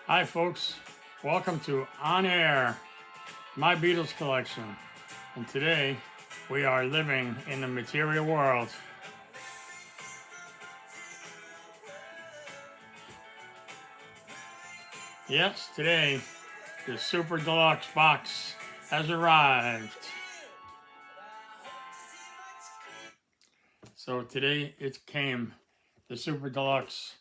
Hi folks, welcome to On Air, my Beatles collection. And today we are living in the material world. Yes, today the Super Deluxe box has arrived. So today it came, the Super Deluxe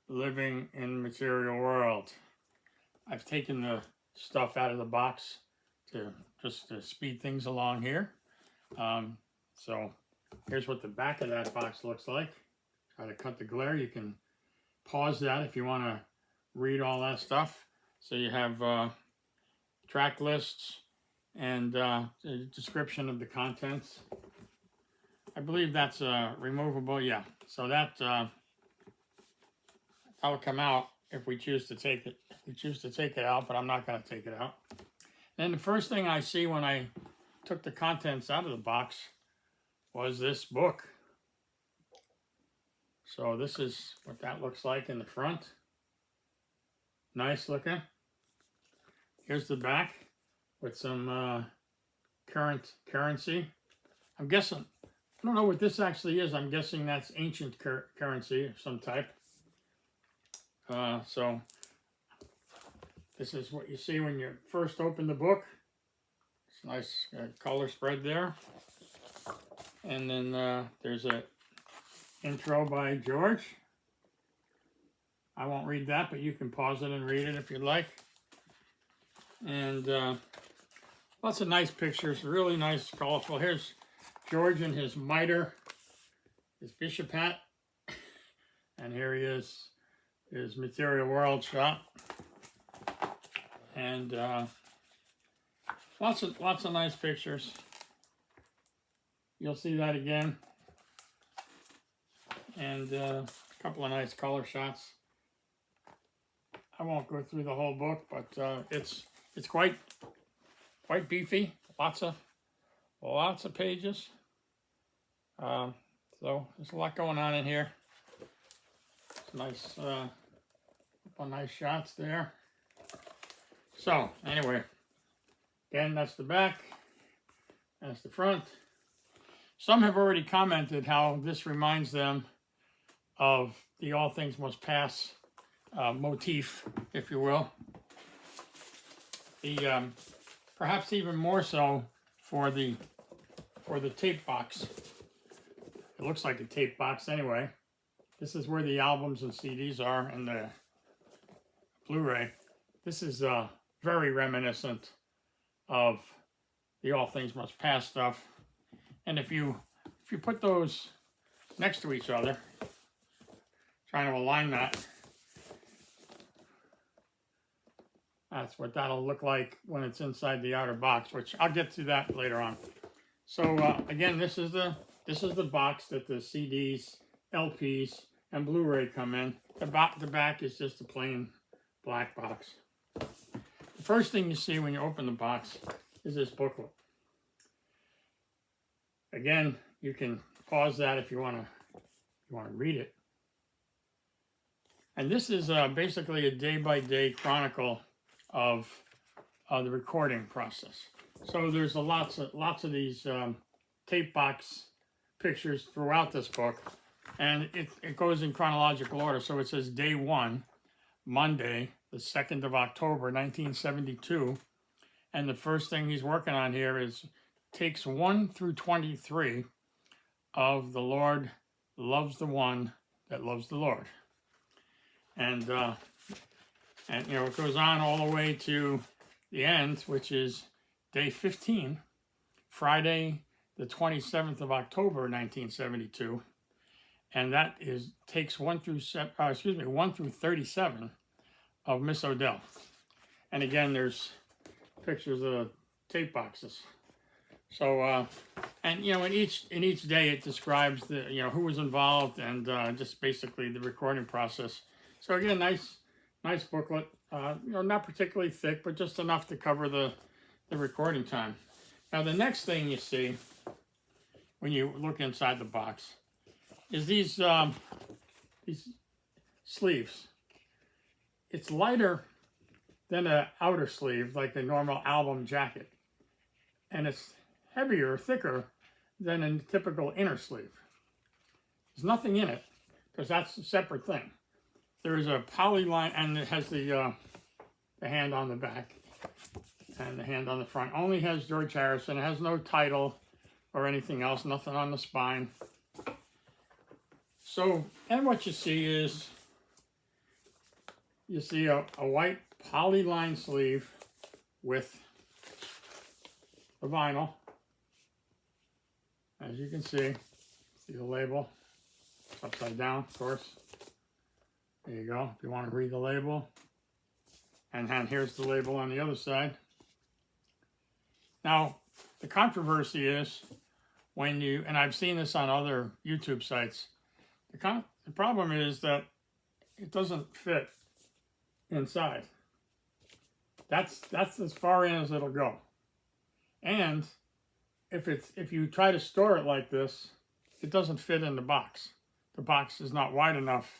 Living in Material World. I've taken the stuff out of the box to speed things along here. So here's what the back of that box looks like. Try to cut the glare. You can pause that if you want to read all that stuff. So you have track lists and the description of the contents. I believe that's removable. Yeah. So that'll come out if we choose to take it. If we choose to take it out, but I'm not going to take it out. And the first thing I see when I took the contents out of the box was this book. So this is what that looks like in the front. Nice looking. Here's the back with some current currency. I'm guessing, I don't know what this actually is. I'm guessing that's ancient currency of some type. So this is what you see when you first open the book. It's a nice color spread there. And then there's an intro by George. I won't read that, but you can pause it and read it if you'd like. And lots of nice pictures, really nice, colorful. Here's George in his mitre, his bishop hat. And here he is, his Material World shot. And lots of nice pictures. You'll see that again. And a couple of nice color shots. I won't go through the whole book, but it's quite beefy. Lots of pages. So there's a lot going on in here. It's nice, couple nice shots there. So anyway, again, that's the back. That's the front. Some have already commented how this reminds them of the All Things Must Pass motif, if you will. The perhaps even more so for the tape box. It looks like a tape box anyway. This is where the albums and CDs are and the Blu-ray. This is very reminiscent of the All Things Must Pass stuff. And if you put those next to each other, trying to align that, that's what that'll look like when it's inside the outer box, which I'll get to that later on. So again, this is the box that the CDs, LPs, and Blu-ray come in. The back is just a plain black box. The first thing you see when you open the box is this booklet. Again, you can pause that if you want to read it. And this is basically a day-by-day chronicle of the recording process. So there's lots of these tape box pictures throughout this book, and it goes in chronological order. So it says day 1, Monday, the 2nd of October, 1972, and the first thing he's working on here is takes 1 through 23 of The Lord Loves the One That Loves the Lord. And you know, it goes on all the way to the end, which is day 15, Friday, the 27th of October, 1972. And that takes 1 through 37 of Miss Odell. And again, there's pictures of tape boxes. So, and you know, in each day it describes the, you know, who was involved and just basically the recording process. So again, nice booklet. You know, not particularly thick, but just enough to cover the recording time. Now, the next thing you see when you look inside the box is these sleeves. It's lighter than an outer sleeve, like the normal album jacket. And it's heavier, thicker than a typical inner sleeve. There's nothing in it, because that's a separate thing. There is a polyline, and it has the hand on the back and the hand on the front. Only has George Harrison. It has no title or anything else, nothing on the spine. So, and what you see is, you see a white polyline sleeve with the vinyl. As you can see the label. It's upside down, of course. There you go, if you want to read the label. And here's the label on the other side. Now, the controversy is when you, and I've seen this on other YouTube sites, the problem is that it doesn't fit inside. That's as far in as it'll go. And if you try to store it like this, it doesn't fit in the box. The box is not wide enough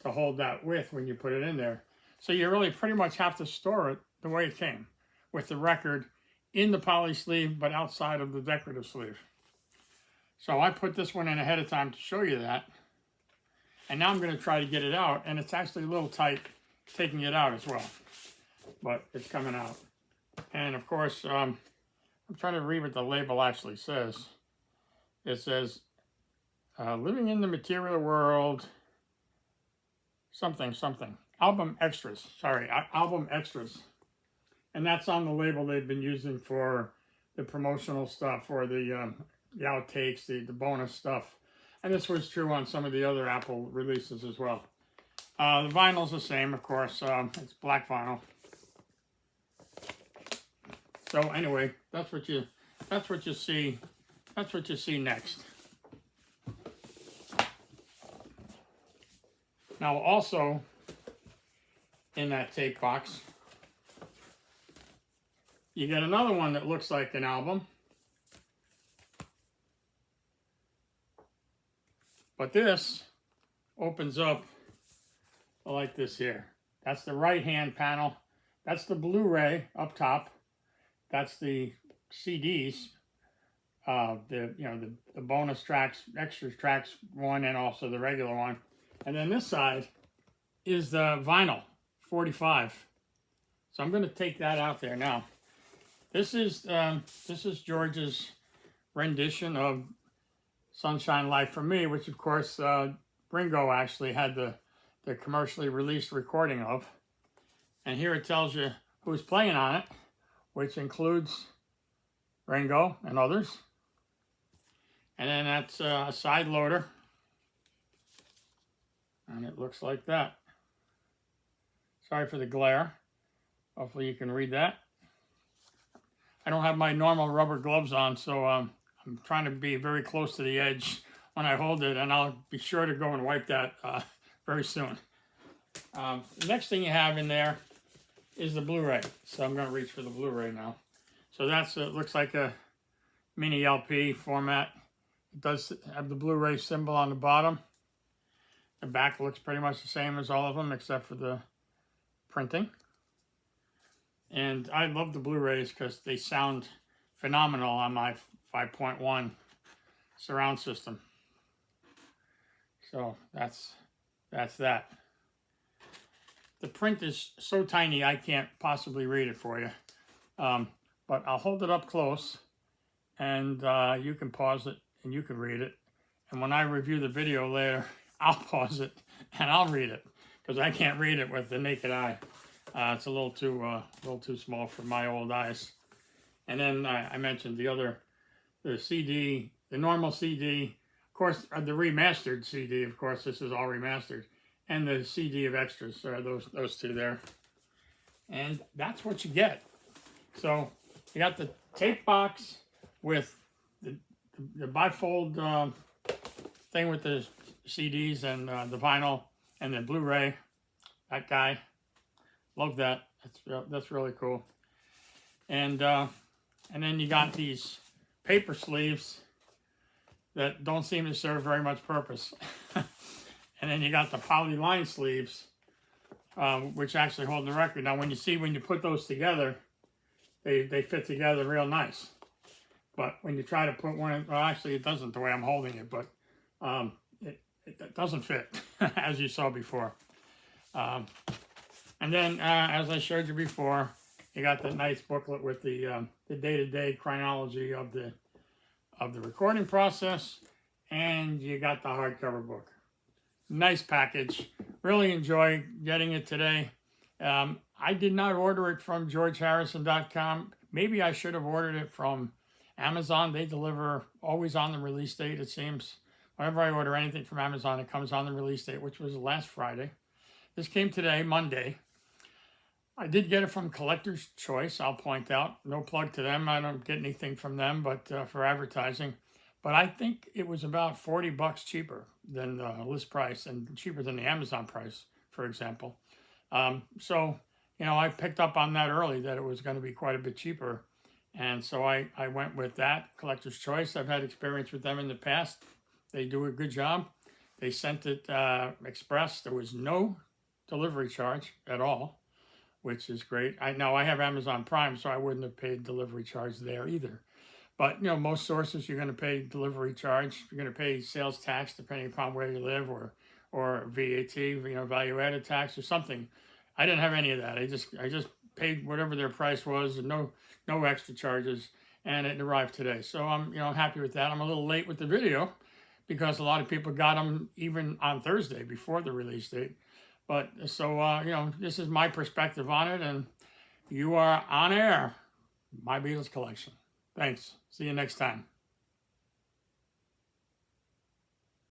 to hold that width when you put it in there. So you really pretty much have to store it the way it came, with the record in the poly sleeve, but outside of the decorative sleeve. So I put this one in ahead of time to show you that. And now I'm going to try to get it out, and it's actually a little tight taking it out as well. But it's coming out. And of course, I'm trying to read what the label actually says. It says, living in the material world, something. Album extras, album extras. And that's on the label they've been using for the promotional stuff, or the outtakes, the bonus stuff. And this was true on some of the other Apple releases as well. The vinyl's the same, of course. It's black vinyl. So anyway, that's what you see. That's what you see next. Now, also in that tape box, you get another one that looks like an album. But this opens up like this here. That's the right-hand panel. That's the Blu-ray up top. That's the CDs, the bonus tracks, extras tracks one, and also the regular one. And then this side is the vinyl, 45. So I'm going to take that out there now. This is George's rendition of Sunshine Life for Me, which of course Ringo actually had the commercially released recording of. And here it tells you who's playing on it, which includes Ringo and others. And then that's a side loader. And it looks like that. Sorry for the glare. Hopefully you can read that. I don't have my normal rubber gloves on, so I'm trying to be very close to the edge when I hold it, and I'll be sure to go and wipe that very soon. The next thing you have in there is the Blu-ray. So I'm going to reach for the Blu-ray now. So that's it looks like a mini LP format. It does have the Blu-ray symbol on the bottom. The back looks pretty much the same as all of them except for the printing. And I love the Blu-rays because they sound phenomenal on my 5.1 surround system. So that's that. The print is so tiny I can't possibly read it for you. But I'll hold it up close and you can pause it and you can read it. And when I review the video later, I'll pause it and I'll read it because I can't read it with the naked eye. It's a little too small for my old eyes. And then I mentioned the CD, the normal CD, of course, the remastered CD, of course, this is all remastered, and the CD of extras, those two there. And that's what you get. So you got the tape box with the bifold thing with the CDs and the vinyl and the Blu-ray. That guy, love that. That's really cool. And then you got these paper sleeves that don't seem to serve very much purpose. And then you got the polyline sleeves which actually hold the record. Now, when you put those together, they fit together real nice. But when you try to put one in, well, actually it doesn't the way I'm holding it, but it doesn't fit, as you saw before. And then, as I showed you before, you got the nice booklet with the day-to-day chronology of the recording process, and you got the hardcover book. Nice package. Really enjoy getting it today. I did not order it from GeorgeHarrison.com. Maybe I should have ordered it from Amazon. They deliver always on the release date, it seems. Whenever I order anything from Amazon, it comes on the release date, which was last Friday. This came today, Monday. I did get it from Collector's Choice, I'll point out. No plug to them. I don't get anything from them, but for advertising. But I think it was about $40 cheaper than the list price and cheaper than the Amazon price, for example. So, you know, I picked up on that early that it was going to be quite a bit cheaper. And so I went with that, Collector's Choice. I've had experience with them in the past. They do a good job. They sent it express. There was no delivery charge at all, which is great. I know I have Amazon Prime, so I wouldn't have paid delivery charge there either. But, you know, most sources you're going to pay delivery charge. You're going to pay sales tax depending upon where you live, or VAT, you know, value added tax or something. I didn't have any of that. I just paid whatever their price was, and no extra charges, and it arrived today. So I'm happy with that. I'm a little late with the video because a lot of people got them even on Thursday before the release date. But so, this is my perspective on it, and you are on air. My Beatles collection. Thanks. See you next time.